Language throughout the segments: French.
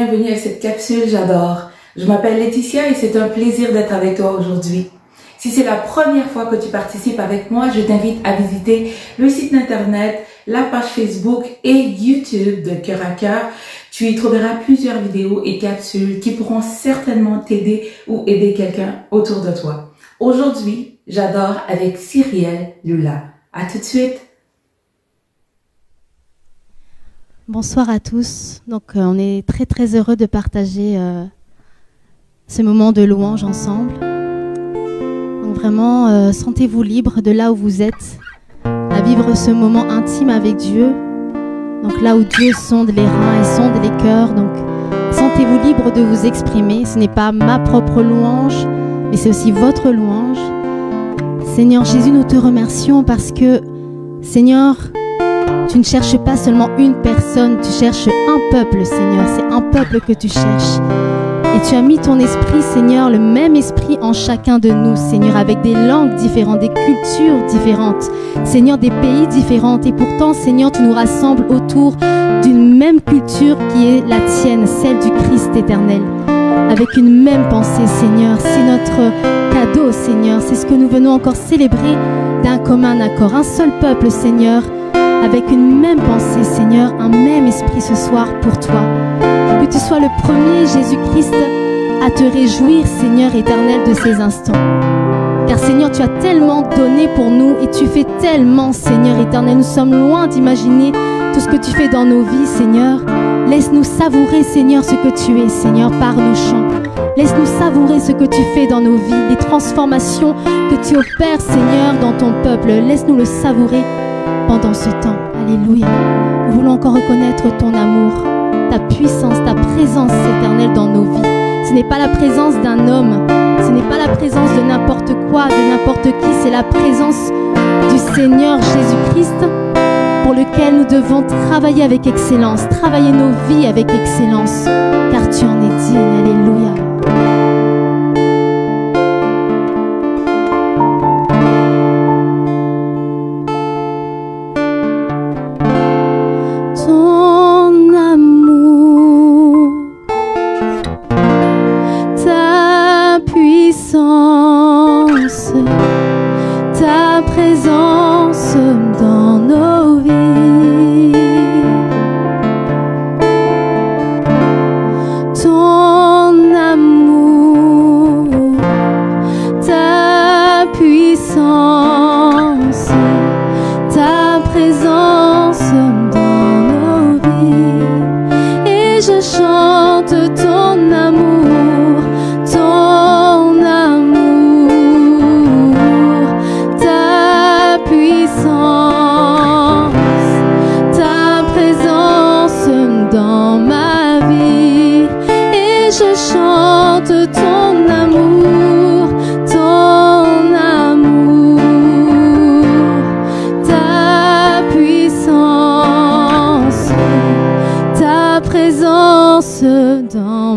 bienvenue à cette capsule J'adore. Je m'appelle Laetitia et c'est un plaisir d'être avec toi aujourd'hui. Si c'est la première fois que tu participes avec moi, je t'invite à visiter le site internet, la page Facebook et YouTube de Cœur à Cœur. Tu y trouveras plusieurs vidéos et capsules qui pourront certainement t'aider ou aider quelqu'un autour de toi. Aujourd'hui, j'adore avec Cyrielle Lula. À tout de suite. Bonsoir à tous. Donc, on est très heureux de partager ce moment de louange ensemble. Donc vraiment, sentez-vous libre de là où vous êtes, à vivre ce moment intime avec Dieu. Donc là où Dieu sonde les reins et sonde les cœurs. Donc, sentez-vous libre de vous exprimer. Ce n'est pas ma propre louange, mais c'est aussi votre louange. Seigneur Jésus, nous te remercions parce que, Seigneur, tu ne cherches pas seulement une personne, tu cherches un peuple, Seigneur. C'est un peuple que tu cherches. Et tu as mis ton esprit, Seigneur, le même esprit en chacun de nous, Seigneur, avec des langues différentes, des cultures différentes, Seigneur, des pays différents. Et pourtant, Seigneur, tu nous rassembles autour d'une même culture qui est la tienne, celle du Christ éternel. Avec une même pensée, Seigneur. C'est notre cadeau, Seigneur. C'est ce que nous venons encore célébrer d'un commun accord. Un seul peuple, Seigneur, avec une même pensée, Seigneur, un même esprit ce soir pour toi. Que tu sois le premier, Jésus-Christ, à te réjouir, Seigneur éternel, de ces instants. Car, Seigneur, tu as tellement donné pour nous et tu fais tellement, Seigneur éternel. Nous sommes loin d'imaginer tout ce que tu fais dans nos vies, Seigneur. Laisse-nous savourer, Seigneur, ce que tu es, Seigneur, par nos chants. Laisse-nous savourer ce que tu fais dans nos vies, les transformations que tu opères, Seigneur, dans ton peuple. Laisse-nous le savourer pendant ce temps. Alléluia. Nous voulons encore reconnaître ton amour, ta puissance, ta présence éternelle dans nos vies. Ce n'est pas la présence d'un homme, ce n'est pas la présence de n'importe quoi, de n'importe qui, c'est la présence du Seigneur Jésus-Christ pour lequel nous devons travailler avec excellence, travailler nos vies avec excellence, car tu en es digne. Alléluia. Dans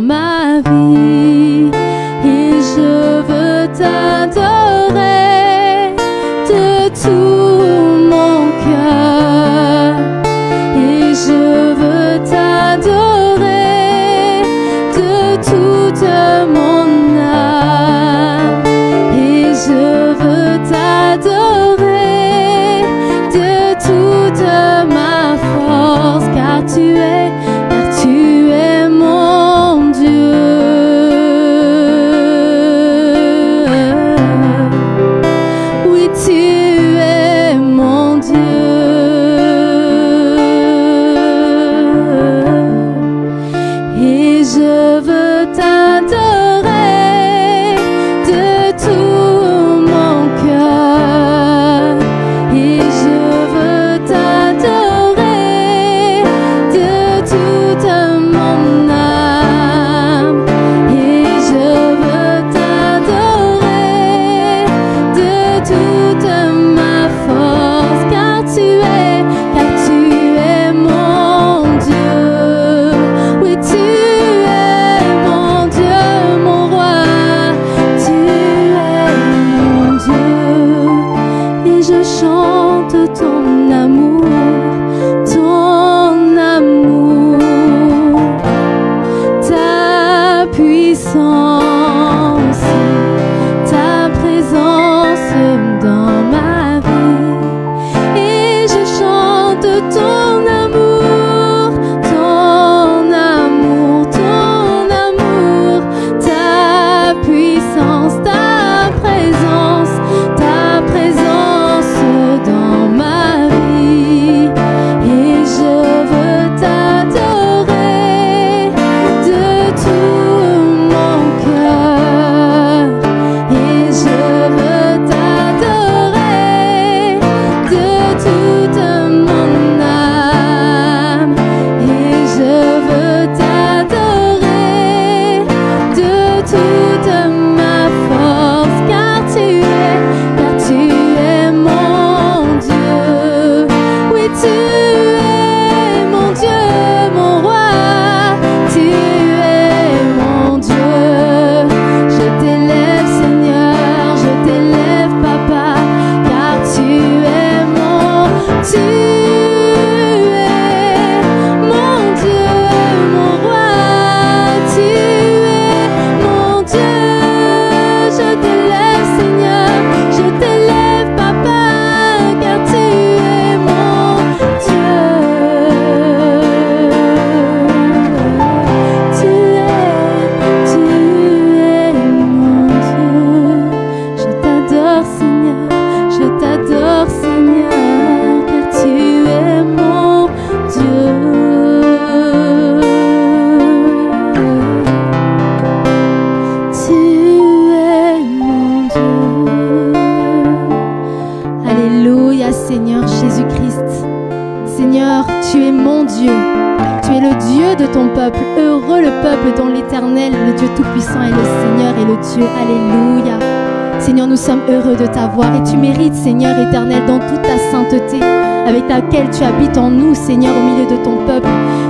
Heureux le peuple dont l'Éternel, le Dieu Tout-Puissant est le Seigneur et le Dieu. Alléluia. Seigneur, nous sommes heureux de t'avoir et tu mérites, Seigneur éternel, dans toute ta sainteté avec laquelle tu habites en nous, Seigneur, au milieu de ton peuple,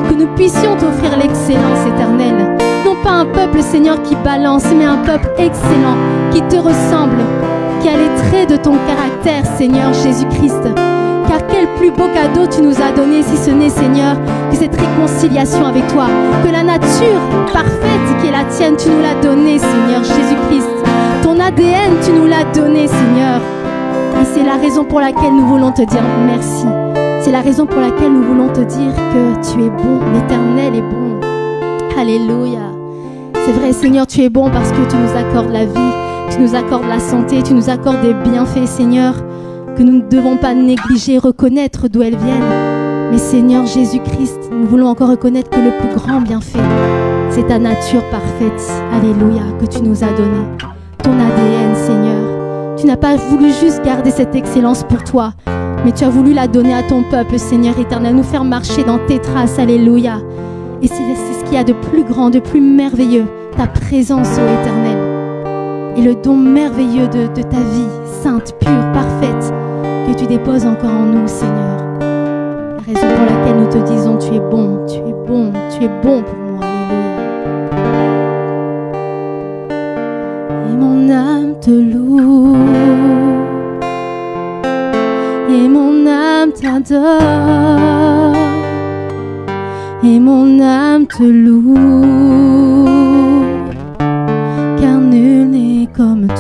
que nous puissions t'offrir l'excellence éternelle. Non pas un peuple, Seigneur, qui balance, mais un peuple excellent, qui te ressemble, qui a les traits de ton caractère, Seigneur Jésus-Christ. Car quel plus beau cadeau tu nous as donné, si ce n'est, Seigneur, que cette réconciliation avec toi, que la nature parfaite qui est la tienne, tu nous l'as donnée, Seigneur Jésus-Christ. Ton ADN, tu nous l'as donné, Seigneur. Et c'est la raison pour laquelle nous voulons te dire merci. C'est la raison pour laquelle nous voulons te dire que tu es bon, l'Éternel est bon. Alléluia. C'est vrai, Seigneur, tu es bon parce que tu nous accordes la vie, tu nous accordes la santé, tu nous accordes des bienfaits, Seigneur, que nous ne devons pas négliger, reconnaître d'où elles viennent. Mais Seigneur Jésus-Christ, nous voulons encore reconnaître que le plus grand bienfait, c'est ta nature parfaite, alléluia, que tu nous as donnée. Ton ADN, Seigneur. Tu n'as pas voulu juste garder cette excellence pour toi, mais tu as voulu la donner à ton peuple, Seigneur éternel, nous faire marcher dans tes traces, alléluia. Et c'est ce qu'il y a de plus grand, de plus merveilleux, ta présence, ô Éternel. Et le don merveilleux de ta vie, sainte, pure, parfaite, que tu déposes encore en nous, Seigneur. La raison pour laquelle nous te disons, tu es bon, tu es bon, tu es bon pour moi, alléluia. Et mon âme te loue, et mon âme t'adore, et mon âme te loue, car nul n'est comme toi.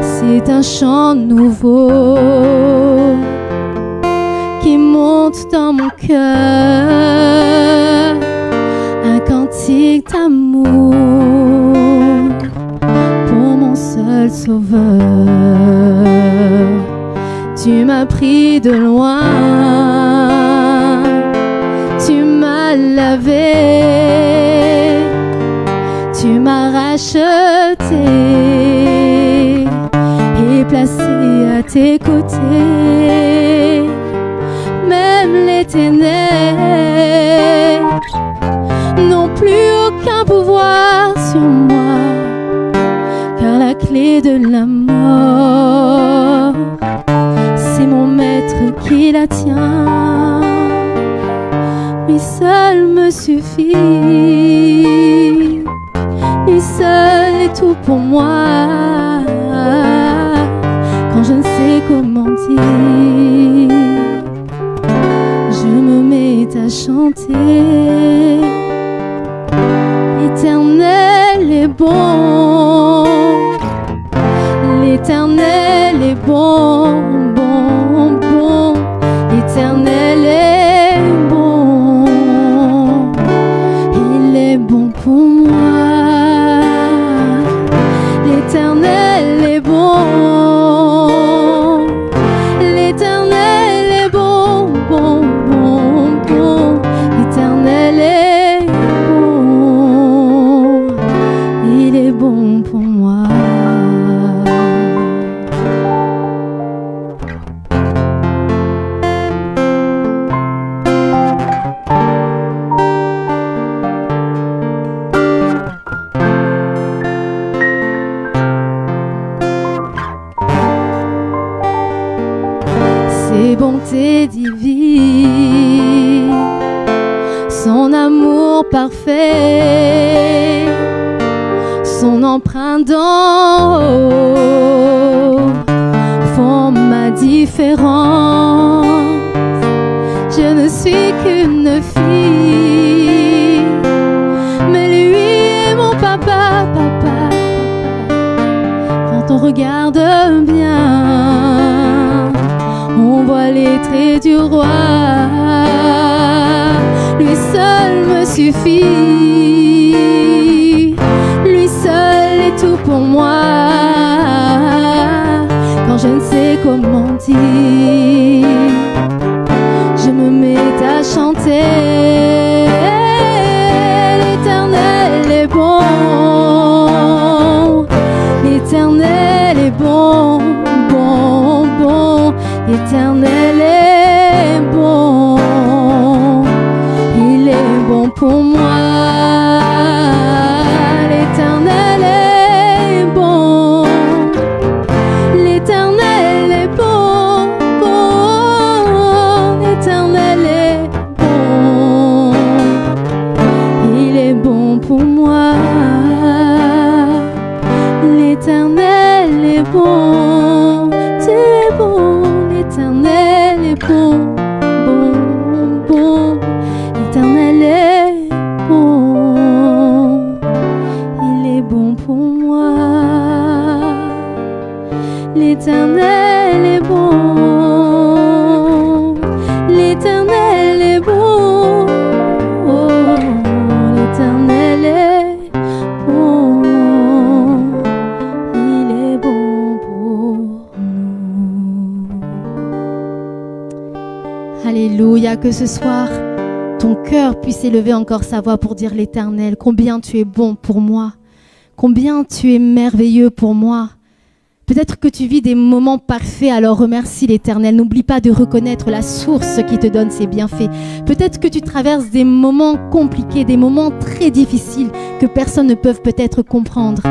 C'est un chant nouveau qui monte dans mon cœur, un cantique d'amour pour mon seul sauveur. Tu m'as pris de loin, tu m'as lavé, tu m'as racheté et placé à tes côtés. Même les ténèbres n'ont plus aucun pouvoir sur moi, car la clé de la mort, c'est mon maître qui la tient. Lui seul me suffit, lui seul est tout pour moi. Quand je ne sais comment dire, je me mets à chanter. L'Éternel est bon, l'Éternel est bon, bon, bon. L'Éternel est bon, il est bon pour moi. L'Éternel est bon, l'Éternel est bon, bon, bon, bon. L'Éternel est bon, il est bon pour moi. Ses bontés divines, son amour parfait, son empreinte d'en haut font ma différence. Je ne suis qu'une fille, mais lui est mon papa, papa. Quand on regarde bien, on voit les traits du roi. Lui seul me suffit, lui seul est tout pour moi. Quand je ne sais comment dire, je me mets à chanter. L'Éternel est bon, l'Éternel est bon, bon, bon. L'Éternel est bon, il est pour moi. L'Éternel est bon. L'Éternel est bon. L'Éternel est bon. Il est bon pour moi. L'Éternel est bon. Tu es bon. L'Éternel est bon. L'Éternel est bon, il est bon pour moi. L'Éternel est bon, l'Éternel est bon, oh, l'Éternel est bon, il est bon pour nous. Alléluia, que ce soir ton cœur puisse élever encore sa voix pour dire l'Éternel, combien tu es bon pour moi, combien tu es merveilleux pour moi. Peut-être que tu vis des moments parfaits, alors remercie l'Éternel. N'oublie pas de reconnaître la source qui te donne ses bienfaits. Peut-être que tu traverses des moments compliqués, des moments très difficiles que personne ne peut peut-être comprendre.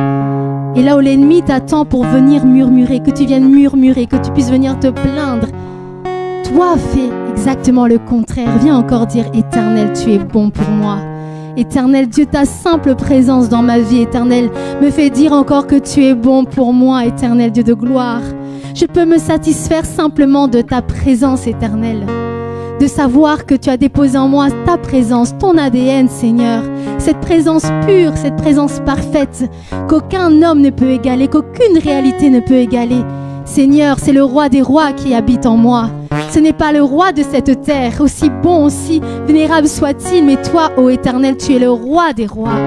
Et là où l'ennemi t'attend pour venir murmurer, que tu viennes murmurer, que tu puisses venir te plaindre, toi, fais exactement le contraire. Viens encore dire, Éternel, tu es bon pour moi. Éternel Dieu, ta simple présence dans ma vie, Éternel, me fait dire encore que tu es bon pour moi, Éternel Dieu de gloire. Je peux me satisfaire simplement de ta présence, Éternel. De savoir que tu as déposé en moi ta présence, ton ADN, Seigneur. Cette présence pure, cette présence parfaite, qu'aucun homme ne peut égaler, qu'aucune réalité ne peut égaler. Seigneur, c'est le roi des rois qui habite en moi. Ce n'est pas le roi de cette terre, aussi bon, aussi vénérable soit-il, mais toi, ô Éternel, tu es le roi des rois,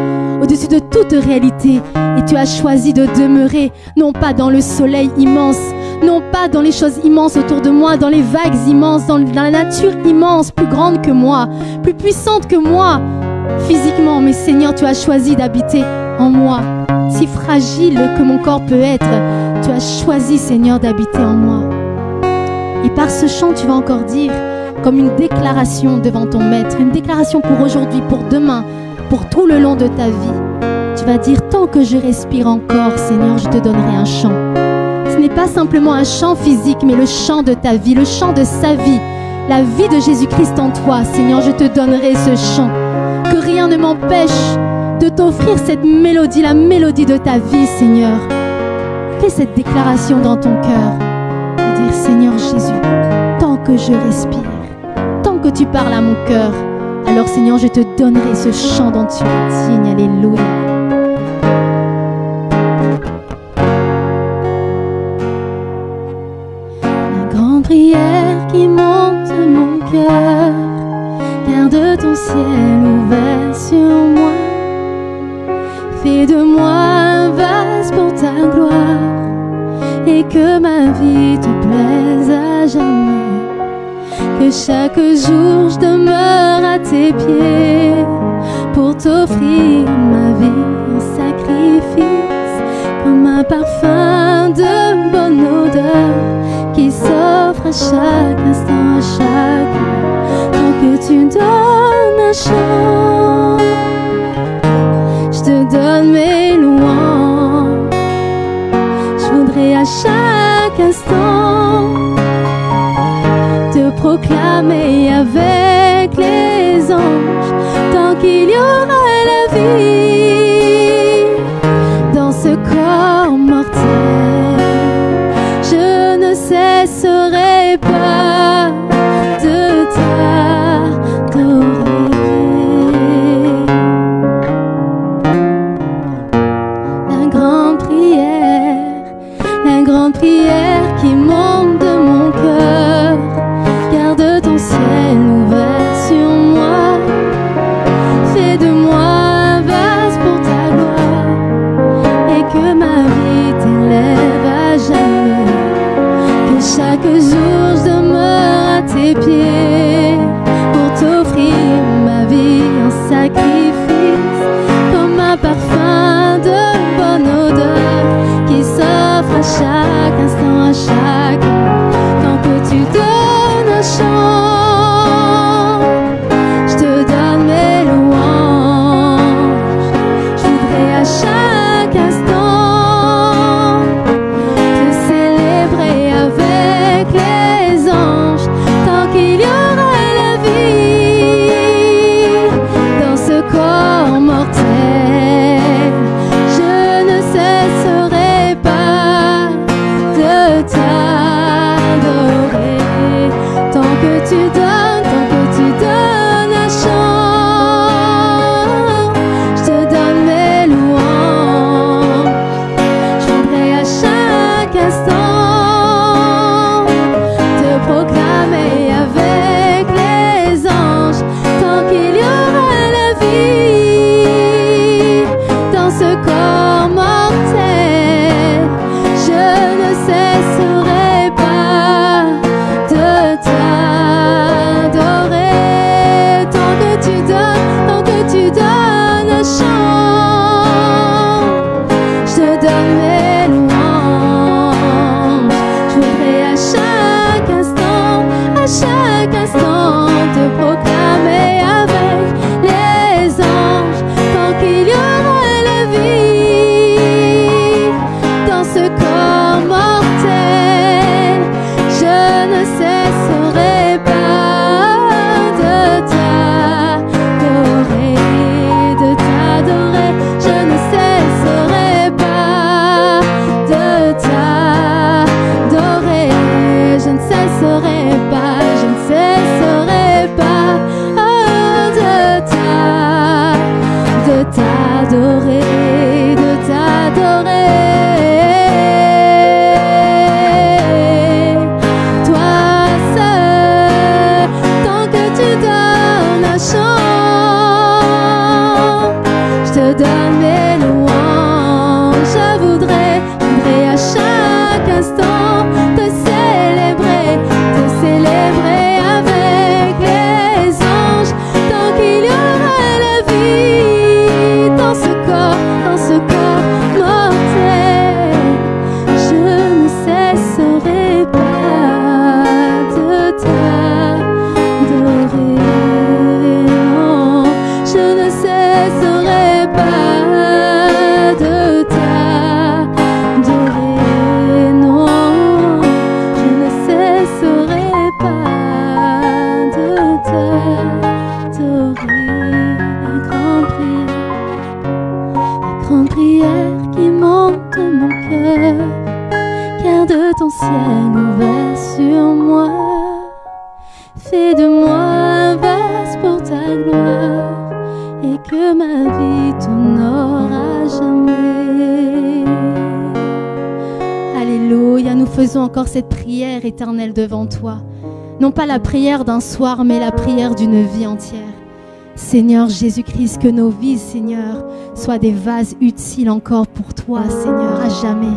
au-dessus de toute réalité. Et tu as choisi de demeurer, non pas dans le soleil immense, non pas dans les choses immenses autour de moi, dans les vagues immenses, dans la nature immense, plus grande que moi, plus puissante que moi, physiquement. Mais Seigneur, tu as choisi d'habiter en moi, si fragile que mon corps peut être. Tu as choisi, Seigneur, d'habiter en moi. Et par ce chant, tu vas encore dire, comme une déclaration devant ton Maître, une déclaration pour aujourd'hui, pour demain, pour tout le long de ta vie. Tu vas dire, tant que je respire encore, Seigneur, je te donnerai un chant. Ce n'est pas simplement un chant physique, mais le chant de ta vie, le chant de sa vie, la vie de Jésus-Christ en toi. Seigneur, je te donnerai ce chant. Que rien ne m'empêche de t'offrir cette mélodie, la mélodie de ta vie, Seigneur. Fais cette déclaration dans ton cœur et dire, Seigneur Jésus, tant que je respire, tant que tu parles à mon cœur, alors Seigneur, je te donnerai ce chant dont tu es digne. Alléluia. La grande prière qui monte mon cœur, garde ton ciel ouvert sur moi. Fais de moi un vase pour ta gloire et que ma vie te plaise à jamais. Que chaque jour je demeure à tes pieds pour t'offrir ma vie en sacrifice, comme un parfum de bonne odeur qui s'offre à chaque instant, à chaque heure. Tant que tu donnes un chant, je te donne mes louanges. Je voudrais à chaque instant te proclamer avec les anges, tant qu'il y aura la vie dans ce corps mortel. Je ne cesserai pas de t'adorer. La grande prière qui monte de mon cœur, garde ton ciel ouvert sur moi. Fais de moi un vase pour ta gloire et que ma vie t'élève à jamais. Que chaque jour je demeure à tes pieds pour t'offrir ma vie en sacrifice, comme un parfum de bonne odeur qui s'offre à chaque instant, à chaque heure. Tant que tu donnes un chant, je te donne mes louanges. t'adorer, de t'adorer. Toi seul, tant que tu donnes un chant, je te donne mes louanges. Je voudrais à chaque instant te célébrer avec les anges, tant qu'il y aura la vie dans ce corps mortel. Je ne cesserai pas de t'adorer, non, je ne cesserai pas de t'adorer, non, je ne cesserai pas de t'adorer. La grande prière qui monte mon cœur, garde ton ciel ouvert sur moi, fais de moi un vase pour ta gloire, et que ma vie t'honore à jamais. Alléluia, nous faisons encore cette prière éternelle devant toi. Non pas la prière d'un soir, mais la prière d'une vie entière. Seigneur Jésus-Christ, que nos vies, Seigneur, soient des vases utiles encore pour toi, Seigneur, à jamais.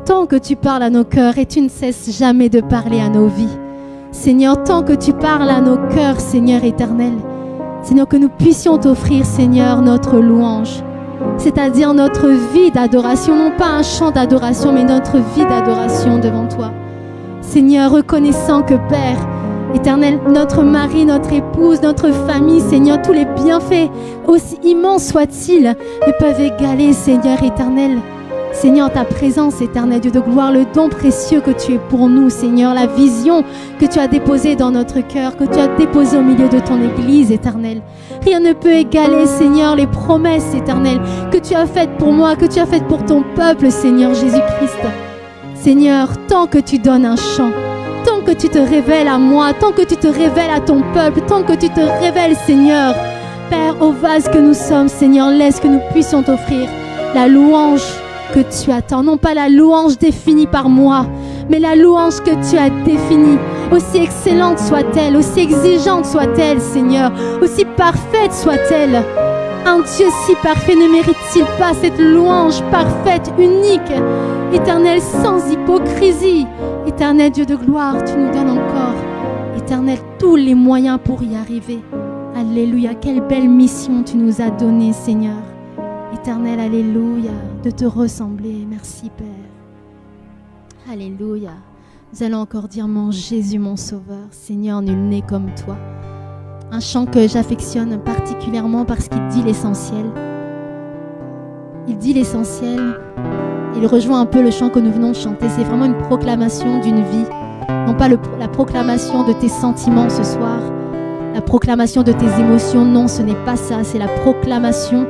Tant que tu parles à nos cœurs, et tu ne cesses jamais de parler à nos vies. Seigneur, tant que tu parles à nos cœurs, Seigneur éternel, Seigneur, que nous puissions t'offrir, Seigneur, notre louange, c'est-à-dire notre vie d'adoration, non pas un chant d'adoration, mais notre vie d'adoration devant toi. Seigneur, reconnaissant que Père éternel, notre mari, notre épouse, notre famille, Seigneur, tous les bienfaits, aussi immenses soient-ils, ne peuvent égaler, Seigneur éternel, Seigneur, ta présence, éternel Dieu de gloire, le don précieux que tu es pour nous, Seigneur, la vision que tu as déposée dans notre cœur, que tu as déposée au milieu de ton Église, éternel. Rien ne peut égaler, Seigneur, les promesses, éternelles, que tu as faites pour moi, que tu as faites pour ton peuple, Seigneur Jésus-Christ. Seigneur, tant que tu donnes un chant, tant que tu te révèles à moi, tant que tu te révèles à ton peuple, tant que tu te révèles, Seigneur, Père, au vase que nous sommes, Seigneur, laisse que nous puissions t'offrir la louange que tu attends, non pas la louange définie par moi, mais la louange que tu as définie, aussi excellente soit-elle, aussi exigeante soit-elle, Seigneur, aussi parfaite soit-elle. Un Dieu si parfait ne mérite-t-il pas cette louange parfaite, unique, éternelle, sans hypocrisie? Éternel Dieu de gloire, tu nous donnes encore, éternel, tous les moyens pour y arriver. Alléluia, quelle belle mission tu nous as donnée, Seigneur. Éternel, alléluia, de te ressembler. Merci, Père. Alléluia. Nous allons encore dire, mon Jésus, mon Sauveur. Seigneur, nul n'est comme toi. Un chant que j'affectionne particulièrement parce qu'il dit l'essentiel. Il dit l'essentiel. Il rejoint un peu le chant que nous venons de chanter. C'est vraiment une proclamation d'une vie. Non pas la proclamation de tes sentiments ce soir, la proclamation de tes émotions. Non, ce n'est pas ça. C'est la proclamation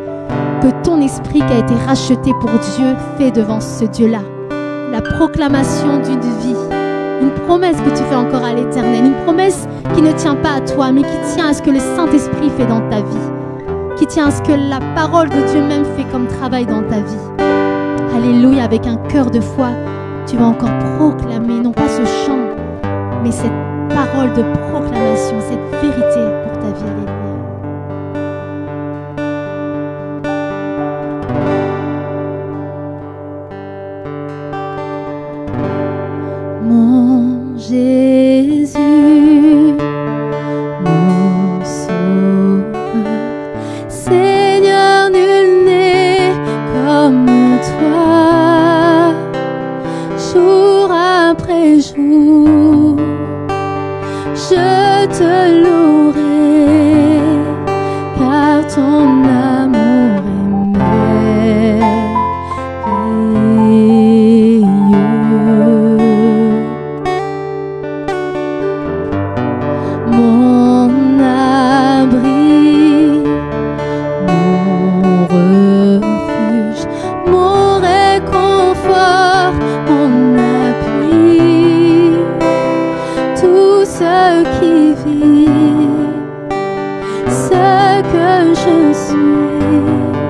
que ton esprit qui a été racheté pour Dieu fait devant ce Dieu-là. La proclamation d'une vie. Une promesse que tu fais encore à l'Éternel. Une promesse qui ne tient pas à toi, mais qui tient à ce que le Saint-Esprit fait dans ta vie. Qui tient à ce que la parole de Dieu même fait comme travail dans ta vie. Alléluia, avec un cœur de foi, tu vas encore proclamer, non pas ce chant, mais cette parole de proclamation, cette vérité pour ta vie. Alléluia. Mon Jésus, mon Sauveur, Seigneur, nul n'est comme toi, jour après jour, je te louerai, car ton amour est merveilleux. Mon abri, mon refuge, mon réconfort, mon appui, tout ce qui vit, ce que je suis.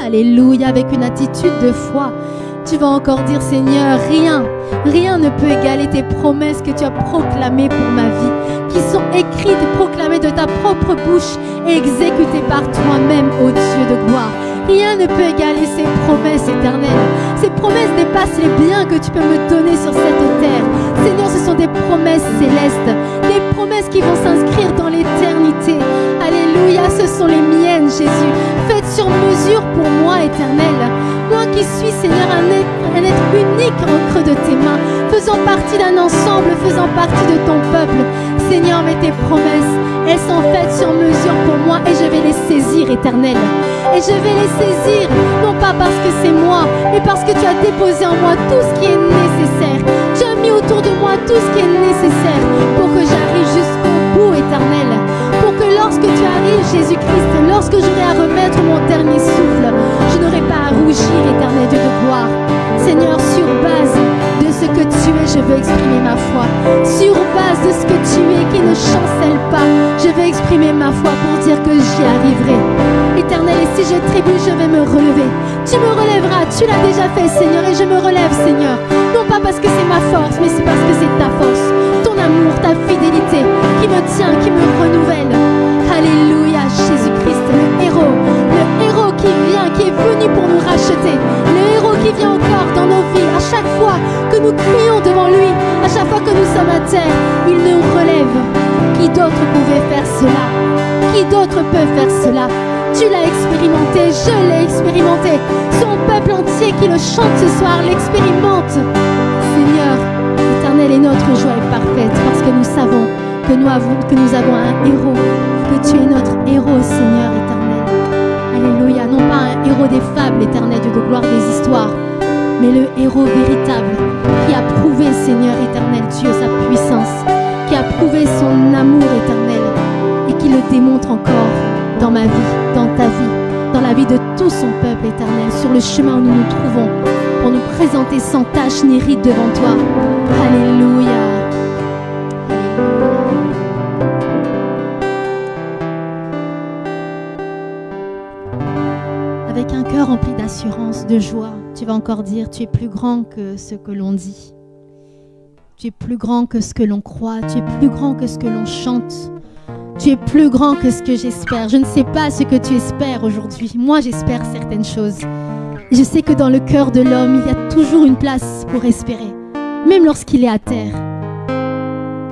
Alléluia, avec une attitude de foi. Tu vas encore dire, Seigneur, rien ne peut égaler tes promesses que tu as proclamées pour ma vie, qui sont écrites et proclamées de ta propre bouche et exécutées par toi-même, ô Dieu de gloire. Rien ne peut égaler ces promesses éternelles. Ces promesses dépassent les biens que tu peux me donner sur cette terre. Seigneur, ce sont des promesses célestes, des promesses qui vont s'inscrire dans l'éternité. Alléluia, ce sont les miennes, Jésus, faites sur mesure pour moi, Éternel. Moi qui suis, Seigneur, un un être unique en creux de tes mains, faisant partie d'un ensemble, faisant partie de ton peuple. Seigneur, mais tes promesses, elles sont faites sur mesure pour moi et je vais les saisir, Éternel. Et je vais les saisir, non pas parce que c'est moi, mais parce que tu as déposé en moi tout ce qui est nécessaire. Tu as mis autour de moi tout ce qui est nécessaire pour que j'arrive jusqu'au bout, Éternel. Pour que lorsque tu arrives, Jésus-Christ, lorsque j'aurai à remettre mon dernier souffle, je n'aurai pas à rougir, Éternel Dieu de gloire. Seigneur, sur base de ce que tu es, je veux exprimer ma foi. Sur base de ce que tu es, qui ne chancelle pas, je veux exprimer ma foi pour dire que j'y arriverai. Éternel, et si je trébuche, je vais me relever. Tu me relèveras, tu l'as déjà fait, Seigneur, et je me relève, Seigneur. Non pas parce que c'est ma force, mais c'est parce que c'est ta force, ton amour, ta fidélité qui me tient, qui me renouvelle. Alléluia, Jésus-Christ, le héros qui vient, qui est venu pour nous racheter, le héros qui vient encore dans nos vies, à chaque fois que nous crions devant lui, à chaque fois que nous sommes à terre, il nous relève. Qui d'autre pouvait faire cela? Qui d'autre peut faire cela? Tu l'as expérimenté, je l'ai expérimenté. Son peuple entier qui le chante ce soir l'expérimente. Seigneur, éternel, et notre joie est parfaite parce que nous savons que nous avons un héros, que tu es notre héros, Seigneur éternel. Alléluia, non pas un héros des fables, éternel Dieu de gloire des histoires, mais le héros véritable qui a prouvé, Seigneur éternel Dieu, sa puissance, qui a prouvé son amour éternel et qui le démontre encore dans ma vie, dans ta vie, dans la vie de tout son peuple éternel, sur le chemin où nous nous trouvons, pour nous présenter sans tache ni ride devant toi. Alléluia. Avec un cœur rempli d'assurance, de joie, tu vas encore dire, tu es plus grand que ce que l'on dit. Tu es plus grand que ce que l'on croit, tu es plus grand que ce que l'on chante. Tu es plus grand que ce que j'espère. Je ne sais pas ce que tu espères aujourd'hui. Moi, j'espère certaines choses. Je sais que dans le cœur de l'homme, il y a toujours une place pour espérer. Même lorsqu'il est à terre,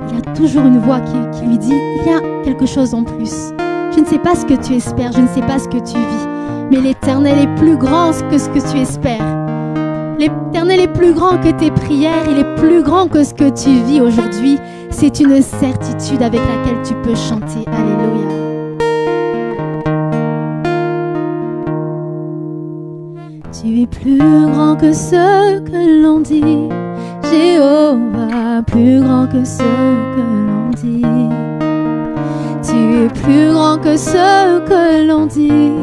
il y a toujours une voix qui lui dit, il y a quelque chose en plus. Je ne sais pas ce que tu espères, je ne sais pas ce que tu vis. Mais l'Éternel est plus grand que ce que tu espères. L'Éternel est plus grand que tes prières, il est plus grand que ce que tu vis aujourd'hui. C'est une certitude avec laquelle tu peux chanter. Alléluia. Tu es plus grand que ce que l'on dit. Jéhovah, plus grand que ce que l'on dit. Tu es plus grand que ce que l'on dit.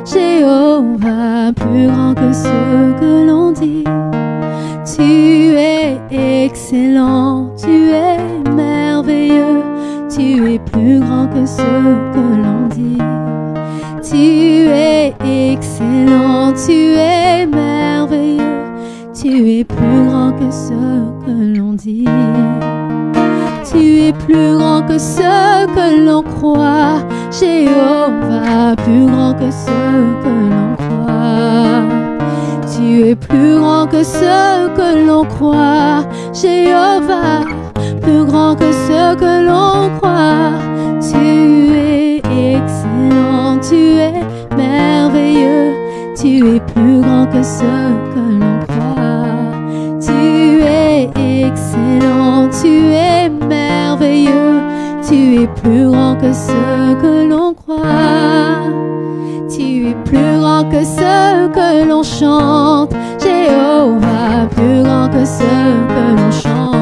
Jéhovah, plus grand que ce que l'on dit. Tu es excellent, tu es merveilleux, tu es plus grand que ce que l'on dit. Tu es excellent, tu es merveilleux, tu es plus grand que ce que l'on dit. Tu es plus grand que ce que l'on croit, Jéhovah, plus grand que ce que l'on croit. Tu es plus grand que ce que l'on croit, Jéhovah, plus grand que ce que l'on croit. Tu es excellent, tu es merveilleux, tu es plus grand que ce que l'on croit. Tu es excellent, tu es merveilleux, tu es plus grand que ce que l'on croit. Tu es plus grand que ce que l'on chante, Jéhovah, plus grand que ce que l'on chante.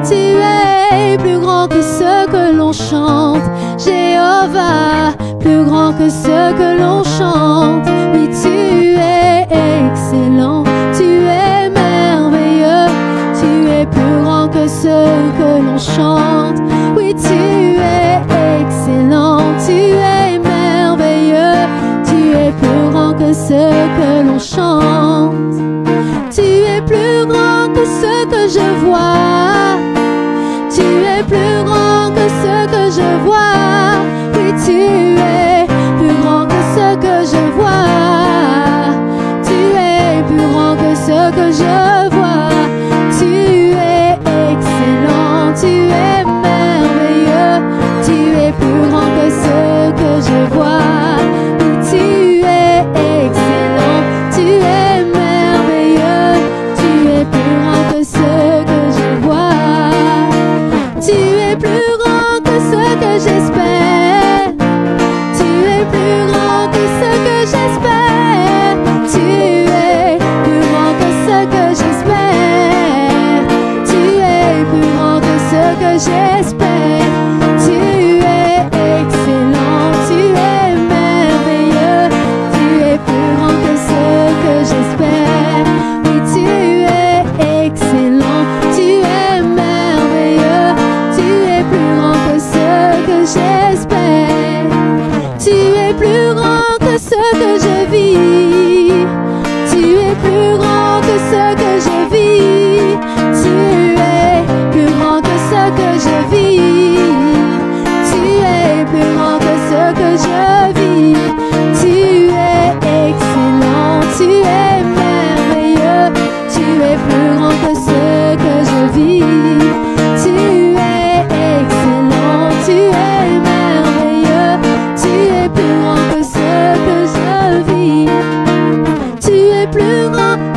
Tu es plus grand que ce que l'on chante, Jéhovah, plus grand que ce que l'on chante. Oui, tu es excellent, tu es merveilleux, tu es plus grand que ce que l'on chante. Oui, tu es excellent, tu es merveilleux, tu es plus grand que ce que l'on chante. Tu es plus grand que ce que je vois. Tu es plus grand que ce que je vois. Oui, tu es plus grand que ce que je vois. Tu es plus grand que ce que je vois. Tu es excellent, tu es merveilleux, tu es plus grand que ce que je vois. Oui, tu es excellent, tu es merveilleux,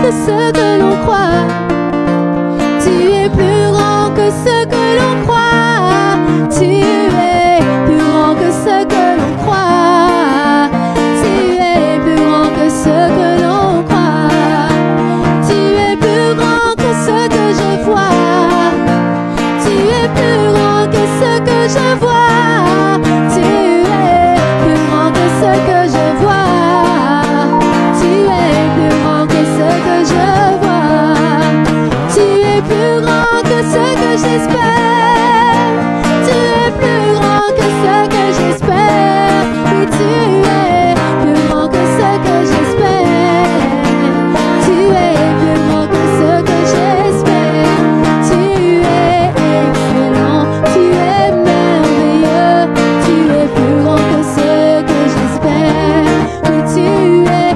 que ce que l'on croit. Tu es plus grand que ce que l'on croit. Tu es plus grand que ce que l'on croit. Tu es plus grand que ce que l'on croit. Tu es plus grand que ce que je vois. Tu es plus grand que ce que je vois. Tu es plus grand que ce que je vois. Tu es plus grand que ce que je vois. Tu es plus grand que ce que j'espère. Tu es plus grand que ce que j'espère. Oui, tu es plus grand que ce que j'espère. Tu es plus grand que ce que j'espère. Tu es excellent, tu es merveilleux. Tu es plus grand que ce que j'espère. Oui, tu es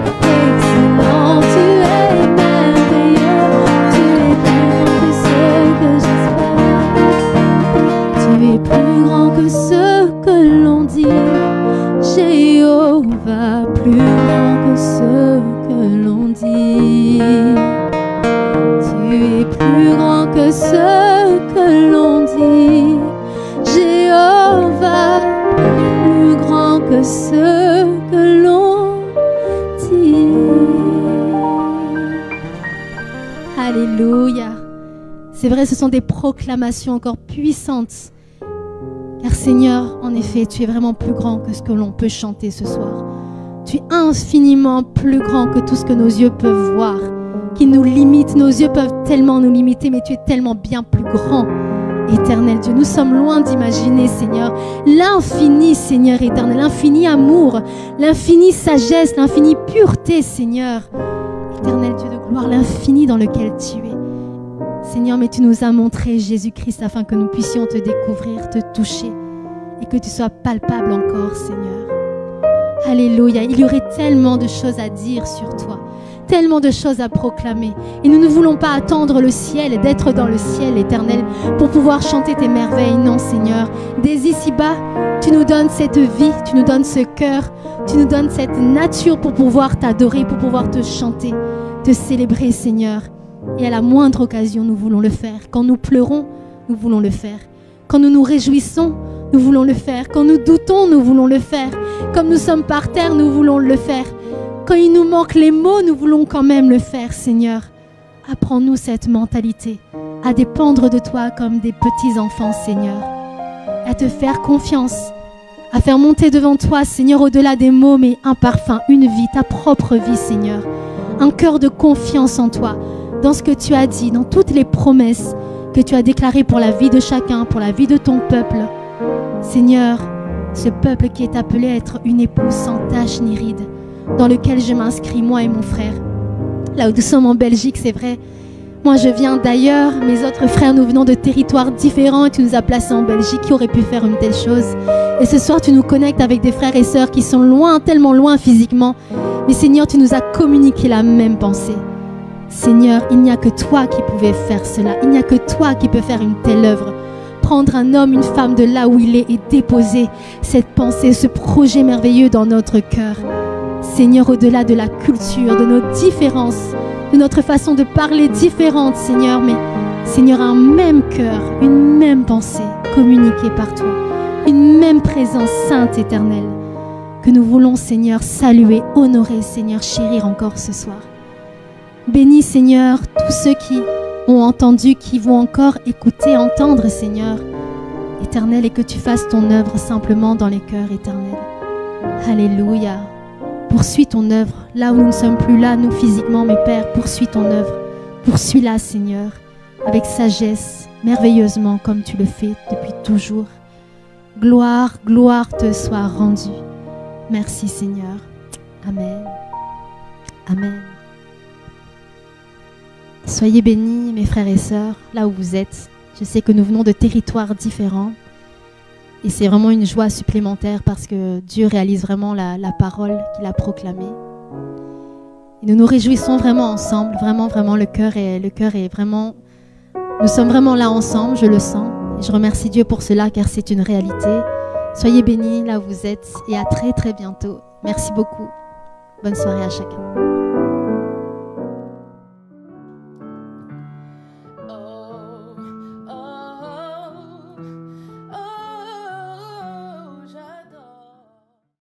excellent, tu es merveilleux. Tu es plus grand que ce que j'espère. Tu es plus grand que ce que l'on dit. Jéhovah, plus grand que ce que l'on dit. Tu es plus grand que ce que l'on dit. Jéhovah, plus grand que ce que l'on dit. Alléluia. C'est vrai, ce sont des proclamations encore puissantes. Car Seigneur, en effet, tu es vraiment plus grand que ce que l'on peut chanter ce soir. Tu es infiniment plus grand que tout ce que nos yeux peuvent voir, qui nous limite. Nos yeux peuvent tellement nous limiter, mais tu es tellement bien plus grand, éternel Dieu. Nous sommes loin d'imaginer, Seigneur, l'infini, Seigneur éternel, l'infini amour, l'infini sagesse, l'infini pureté, Seigneur. Éternel Dieu de gloire, l'infini dans lequel tu es. Seigneur, mais tu nous as montré Jésus-Christ afin que nous puissions te découvrir, te toucher et que tu sois palpable encore, Seigneur. Alléluia. Il y aurait tellement de choses à dire sur toi, tellement de choses à proclamer. Et nous ne voulons pas attendre le ciel et d'être dans le ciel éternel pour pouvoir chanter tes merveilles. Non, Seigneur. Dès ici-bas, tu nous donnes cette vie, tu nous donnes ce cœur, tu nous donnes cette nature pour pouvoir t'adorer, pour pouvoir te chanter, te célébrer, Seigneur. Et à la moindre occasion, nous voulons le faire. Quand nous pleurons, nous voulons le faire. Quand nous nous réjouissons, nous voulons le faire. Quand nous doutons, nous voulons le faire. Comme nous sommes par terre, nous voulons le faire. Quand il nous manque les mots, nous voulons quand même le faire, Seigneur. Apprends-nous cette mentalité, à dépendre de toi comme des petits enfants, Seigneur. À te faire confiance, à faire monter devant toi, Seigneur, au-delà des mots, mais un parfum, une vie, ta propre vie, Seigneur. Un cœur de confiance en toi, dans ce que tu as dit, dans toutes les promesses que tu as déclarées pour la vie de chacun, pour la vie de ton peuple. Seigneur, ce peuple qui est appelé à être une épouse sans tache ni ride, dans lequel je m'inscris, moi et mon frère. Là où nous sommes en Belgique, c'est vrai, moi je viens d'ailleurs, mes autres frères, nous venons de territoires différents et tu nous as placés en Belgique. Qui aurait pu faire une telle chose? Et ce soir, tu nous connectes avec des frères et sœurs qui sont loin, tellement loin physiquement. Mais Seigneur, tu nous as communiqué la même pensée. Seigneur, il n'y a que toi qui pouvais faire cela. Il n'y a que toi qui peux faire une telle œuvre. Prendre un homme, une femme de là où il est et déposer cette pensée, ce projet merveilleux dans notre cœur. Seigneur, au-delà de la culture, de nos différences, de notre façon de parler différente, Seigneur, mais Seigneur, un même cœur, une même pensée communiquée par toi, une même présence sainte, éternelle, que nous voulons, Seigneur, saluer, honorer, Seigneur, chérir encore ce soir. Bénis, Seigneur, tous ceux qui ont entendu, qui vont encore écouter, entendre, Seigneur, éternel, et que tu fasses ton œuvre simplement dans les cœurs, éternels. Alléluia. Poursuis ton œuvre, là où nous ne sommes plus là, nous physiquement, mais Père, poursuis ton œuvre. Poursuis-la, Seigneur, avec sagesse, merveilleusement, comme tu le fais depuis toujours. Gloire, gloire te soit rendue. Merci, Seigneur. Amen. Amen. Soyez bénis, mes frères et sœurs, là où vous êtes. Je sais que nous venons de territoires différents. Et c'est vraiment une joie supplémentaire parce que Dieu réalise vraiment la parole qu'il a proclamée. Et nous nous réjouissons vraiment ensemble, vraiment, vraiment, le cœur est vraiment... Nous sommes vraiment là ensemble, je le sens. Et je remercie Dieu pour cela car c'est une réalité. Soyez bénis là où vous êtes et à très très bientôt. Merci beaucoup. Bonne soirée à chacun.